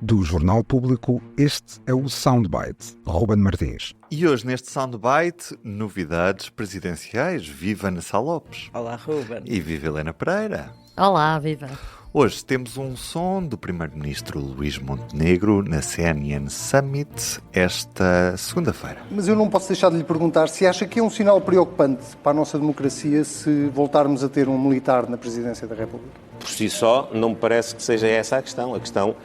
Do Jornal Público, este é o Soundbite, Ruben Martins. E hoje neste Soundbite, novidades presidenciais. Viva Ana Sá Lopes. Olá, Ruben. E viva Helena Pereira. Olá, viva. Hoje temos um som do primeiro-ministro Luís Montenegro na CNN Summit esta segunda-feira. Mas eu não posso deixar de lhe perguntar se acha que é um sinal preocupante para a nossa democracia se voltarmos a ter um militar na presidência da República. Por si só, não me parece que seja essa a questão. A questão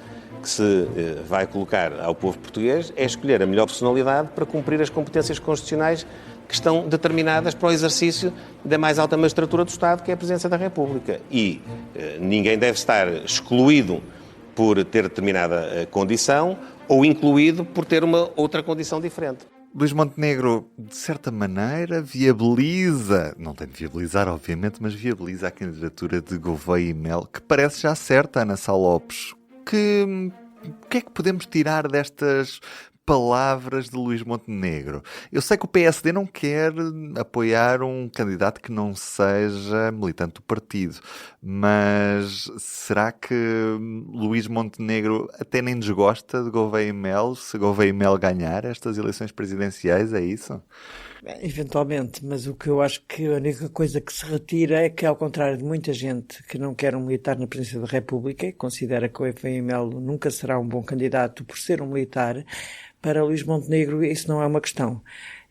que se vai colocar ao povo português é escolher a melhor personalidade para cumprir as competências constitucionais que estão determinadas para o exercício da mais alta magistratura do Estado, que é a Presidência da República. E ninguém deve estar excluído por ter determinada condição ou incluído por ter uma outra condição diferente. Luís Montenegro, de certa maneira, viabiliza, não tem de viabilizar, obviamente, mas viabiliza a candidatura de Gouveia e Melo, que parece já certa, Ana Sá Lopes. O que é que podemos tirar destas palavras de Luís Montenegro? Eu sei que o PSD não quer apoiar um candidato que não seja militante do partido, mas será que Luís Montenegro até nem desgosta de Gouveia e Melo se Gouveia e Melo ganhar estas eleições presidenciais? É isso? Eventualmente, mas o que eu acho que a única coisa que se retira é que, ao contrário de muita gente que não quer um militar na presidência da República e considera que o Gouveia e Melo nunca será um bom candidato por ser um militar, para Luís Montenegro isso não é uma questão.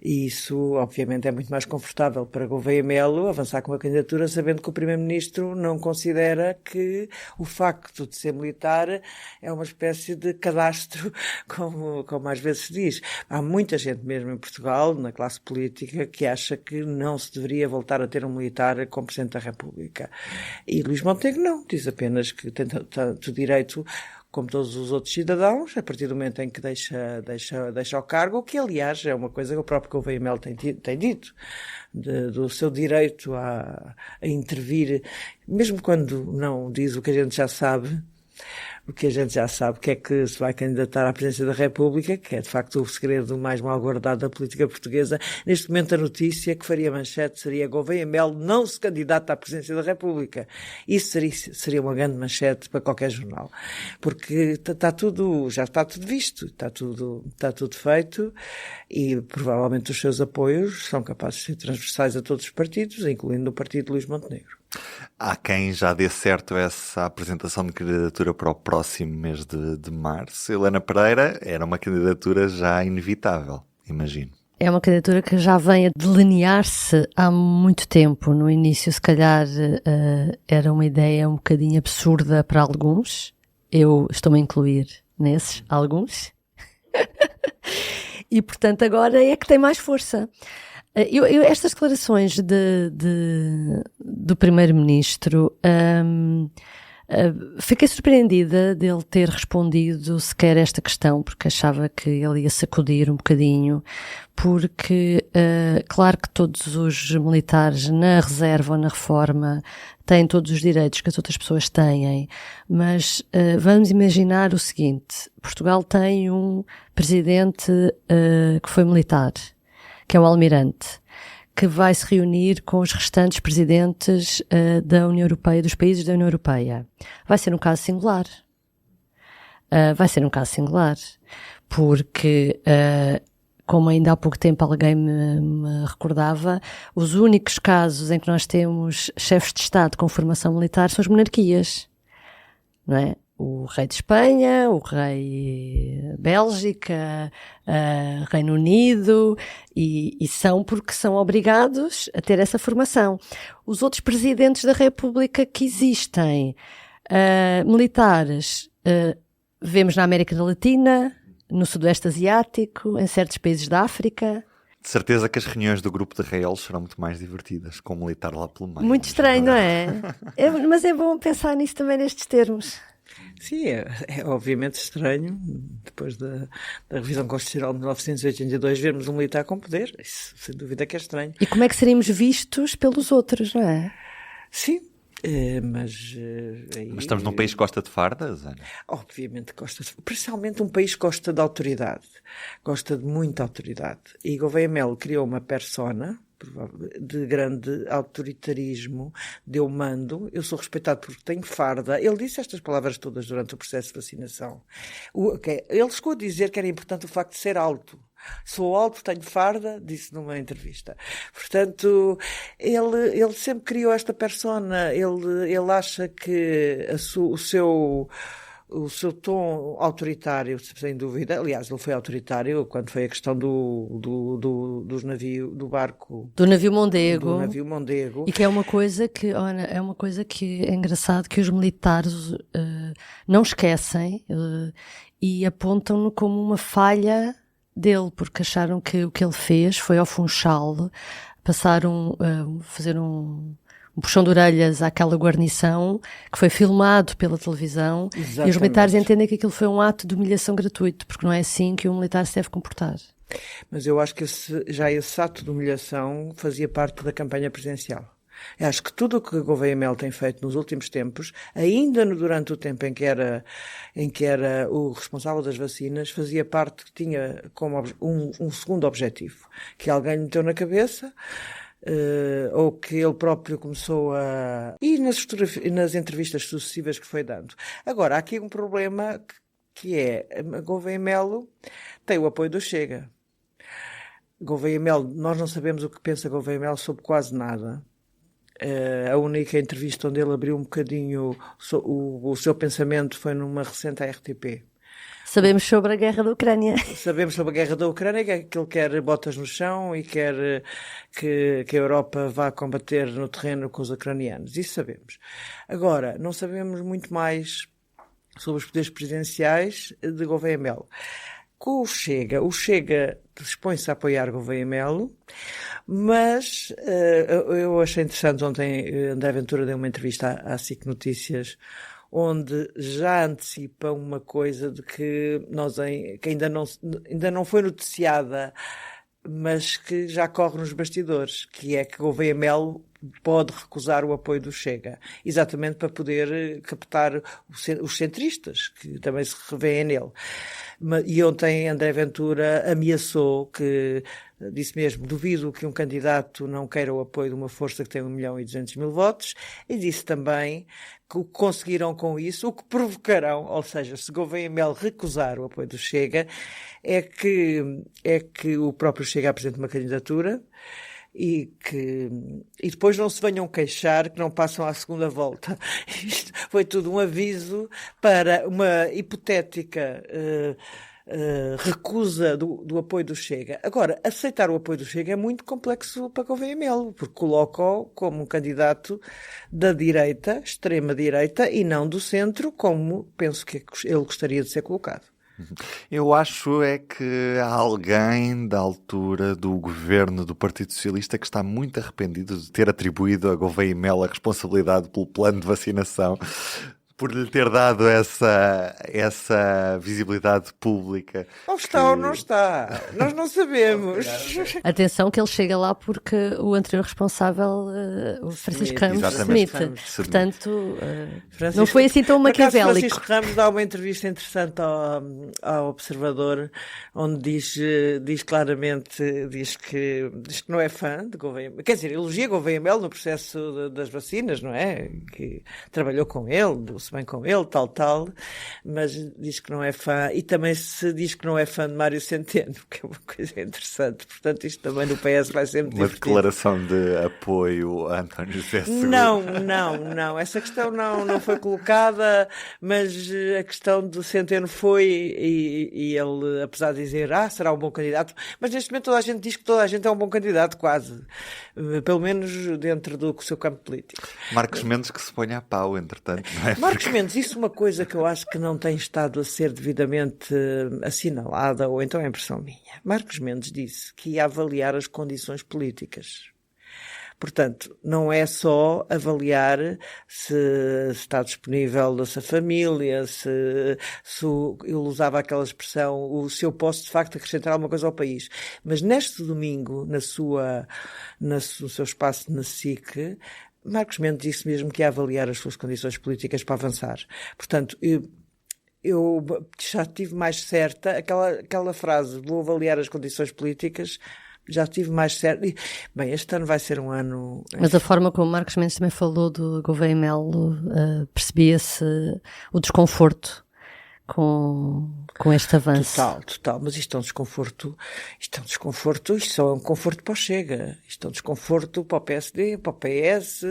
E isso, obviamente, é muito mais confortável para Gouveia e Melo avançar com a candidatura sabendo que o Primeiro-Ministro não considera que o facto de ser militar é uma espécie de cadastro, como às vezes se diz. Há muita gente mesmo em Portugal, na classe política, que acha que não se deveria voltar a ter um militar como Presidente da República. E Luís Montenegro não, diz apenas que tem tanto direito como todos os outros cidadãos, a partir do momento em que deixa o cargo, que aliás é uma coisa que o próprio Gouveia e Melo tem dito, do seu direito a intervir, mesmo quando não diz o que a gente já sabe, que é que se vai candidatar à presidência da República, que é de facto o segredo mais mal guardado da política portuguesa. Neste momento a notícia que faria manchete seria Gouveia e Melo não se candidata à presidência da República. Isso seria uma grande manchete para qualquer jornal. Porque já está tudo visto, está tudo feito e provavelmente os seus apoios são capazes de ser transversais a todos os partidos, incluindo o partido de Luís Montenegro. Há quem já dê certo essa apresentação de candidatura para o próximo mês de março. Helena Pereira, era uma candidatura já inevitável, imagino. É uma candidatura que já vem a delinear-se há muito tempo. No início, se calhar, era uma ideia um bocadinho absurda para alguns. Eu estou-me a incluir nesses, alguns. E, portanto, agora é que tem mais força. Estas declarações do Primeiro-Ministro, fiquei surpreendida dele ter respondido sequer esta questão, porque achava que ele ia sacudir um bocadinho, porque claro que todos os militares na reserva ou na reforma têm todos os direitos que as outras pessoas têm, mas vamos imaginar o seguinte: Portugal tem um presidente que foi militar, que é o Almirante, que vai se reunir com os restantes presidentes da União Europeia, dos países da União Europeia. Vai ser um caso singular. Porque, como ainda há pouco tempo alguém me recordava, os únicos casos em que nós temos chefes de Estado com formação militar são as monarquias, não é? O rei de Espanha, o rei Bélgica, Reino Unido, e são porque são obrigados a ter essa formação. Os outros presidentes da República que existem, militares, vemos na América Latina, no Sudoeste Asiático, em certos países da África. De certeza que as reuniões do grupo de reis serão muito mais divertidas, com o militar lá pelo meio. Muito estranho, não é? Mas é bom pensar nisso também nestes termos. Sim, é obviamente estranho, depois da revisão constitucional de 1982, vermos um militar com poder. Isso, sem dúvida que é estranho. E como é que seríamos vistos pelos outros, não é? Sim, mas... Mas estamos num país que gosta de fardas, Ana? Obviamente gosta, principalmente um país que gosta de autoridade, gosta de muita autoridade. E Gouveia Melo criou uma persona de grande autoritarismo, de eu mando, eu sou respeitado porque tenho farda. Ele disse estas palavras todas durante o processo de vacinação. Ele chegou a dizer que era importante o facto de ser alto. Sou alto, tenho farda, disse numa entrevista. Portanto, ele sempre criou esta persona. Ele acha que o seu tom autoritário, sem dúvida, aliás, ele foi autoritário quando foi a questão dos navios, do barco. Do navio Mondego. Do navio Mondego. E que é uma coisa que, olha, é engraçado que os militares não esquecem e apontam-no como uma falha dele, porque acharam que o que ele fez foi ao Funchal, fazer um puxão de orelhas àquela guarnição que foi filmado pela televisão. Exatamente. E os militares entendem que aquilo foi um ato de humilhação gratuito, porque não é assim que um militar se deve comportar. Mas eu acho que esse ato de humilhação fazia parte da campanha presidencial. Eu acho que tudo o que Gouveia Mel tem feito nos últimos tempos, ainda durante o tempo em que era o responsável das vacinas, fazia parte, que tinha como um segundo objetivo, que alguém lhe meteu na cabeça, ou que ele próprio começou a... E nas entrevistas sucessivas que foi dando. Agora, há aqui um problema que é, Gouveia Melo tem o apoio do Chega. Gouveia Mel, nós não sabemos o que pensa Gouveia Mel sobre quase nada. A única entrevista onde ele abriu um bocadinho o seu pensamento foi numa recente RTP. Sabemos sobre a guerra da Ucrânia. Sabemos sobre a guerra da Ucrânia, que ele quer botas no chão e quer que a Europa vá combater no terreno com os ucranianos. Isso sabemos. Agora, não sabemos muito mais sobre os poderes presidenciais de Gouveia Melo. Com o Chega dispõe-se a apoiar Gouveia Melo, mas eu achei interessante ontem, André Ventura deu uma entrevista à SIC Notícias, onde já antecipa uma coisa de que ainda não foi noticiada, mas que já corre nos bastidores, que é que Gouveia Melo pode recusar o apoio do Chega, exatamente para poder captar os centristas, que também se revêem nele. E ontem André Ventura ameaçou que, disse mesmo, duvido que um candidato não queira o apoio de uma força que tem 1.200.000 votos, e disse também que o que conseguiram com isso, o que provocarão, ou seja, se Gouveia Mel recusar o apoio do Chega, é que o próprio Chega apresente uma candidatura e depois não se venham queixar que não passam à segunda volta. Isto foi tudo um aviso para uma hipotética recusa do apoio do Chega. Agora, aceitar o apoio do Chega é muito complexo para Gouveia Melo, porque coloca-o como um candidato da direita, extrema-direita, e não do centro, como penso que ele gostaria de ser colocado. Eu acho é que há alguém da altura do governo do Partido Socialista que está muito arrependido de ter atribuído a Gouveia Mel a responsabilidade pelo plano de vacinação, por lhe ter dado essa visibilidade pública. Ou está ou não está. Nós não sabemos. Atenção que ele chega lá porque o anterior responsável, o Francisco Ramos Smith. Portanto, não foi assim tão maquiavélico. Francisco Ramos dá uma entrevista interessante ao Observador, onde diz claramente, diz que não é fã de Gouveia Mel. Quer dizer, elogia Gouveia Mel no processo das vacinas, não é? Que trabalhou com ele, deu-se bem com ele, tal, mas diz que não é fã, e também se diz que não é fã de Mário Centeno, que é uma coisa interessante. Portanto, isto também no PS vai ser muito divertido. Uma declaração de apoio a António José Seguro. Não. Essa questão não foi colocada, mas a questão do Centeno foi, e ele, apesar de dizer, será um bom candidato, mas neste momento toda a gente diz que toda a gente é um bom candidato, quase. Pelo menos dentro do seu campo político. Marcos Mendes que se ponha a pau, entretanto, não é? Marcos Mendes, isso é uma coisa que eu acho que não tem estado a ser devidamente assinalada, ou então é impressão minha. Marcos Mendes disse que ia avaliar as condições políticas. Portanto, não é só avaliar se está disponível essa família, se ele usava aquela expressão, se eu posso de facto acrescentar alguma coisa ao país. Mas neste domingo, no seu espaço na SIC, Marcos Mendes disse mesmo que ia avaliar as suas condições políticas para avançar. Portanto, eu já tive mais certa aquela frase, vou avaliar as condições políticas, já estive mais certo. Bem, este ano vai ser um ano... Mas a forma como o Marcos Mendes também falou do Gouveia e Melo, percebia-se o desconforto com este avanço. Total, mas isto é um desconforto, isto só é um conforto para o Chega, isto é um desconforto para o PSD, para o PS,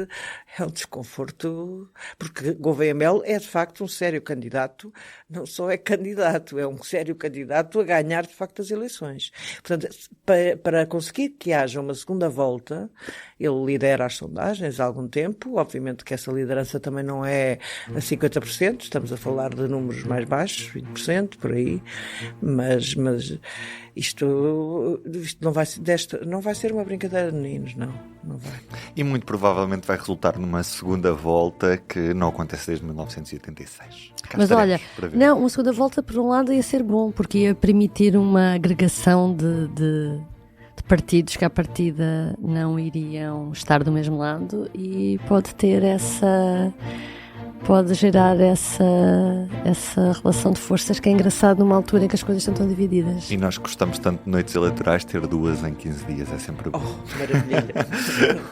é um desconforto, porque Gouveia Melo é de facto um sério candidato, não só é candidato, é um sério candidato a ganhar de facto as eleições. Portanto, para conseguir que haja uma segunda volta, ele lidera as sondagens há algum tempo, obviamente que essa liderança também não é a 50%, estamos a falar de números mais baixos, 20%, por aí, mas isto não vai ser uma brincadeira de meninos, não vai. E muito provavelmente vai resultar numa segunda volta que não acontece desde 1986. Mas olha, não, uma segunda volta por um lado ia ser bom, porque ia permitir uma agregação de partidos que à partida não iriam estar do mesmo lado e pode gerar essa relação de forças que é engraçado numa altura em que as coisas estão tão divididas. E nós gostamos tanto de noites eleitorais, ter 2 em 15 dias é sempre bom. Maravilha.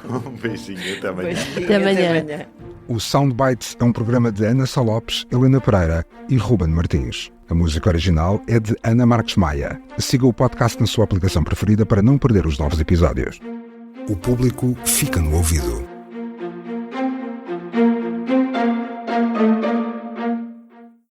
Um beijinho, até amanhã. Até amanhã. O Soundbites é um programa de Ana Sá Lopes, Helena Pereira e Ruben Martins. A música original é de Ana Marques Maia. Siga o podcast na sua aplicação preferida para não perder os novos episódios. O público fica no ouvido.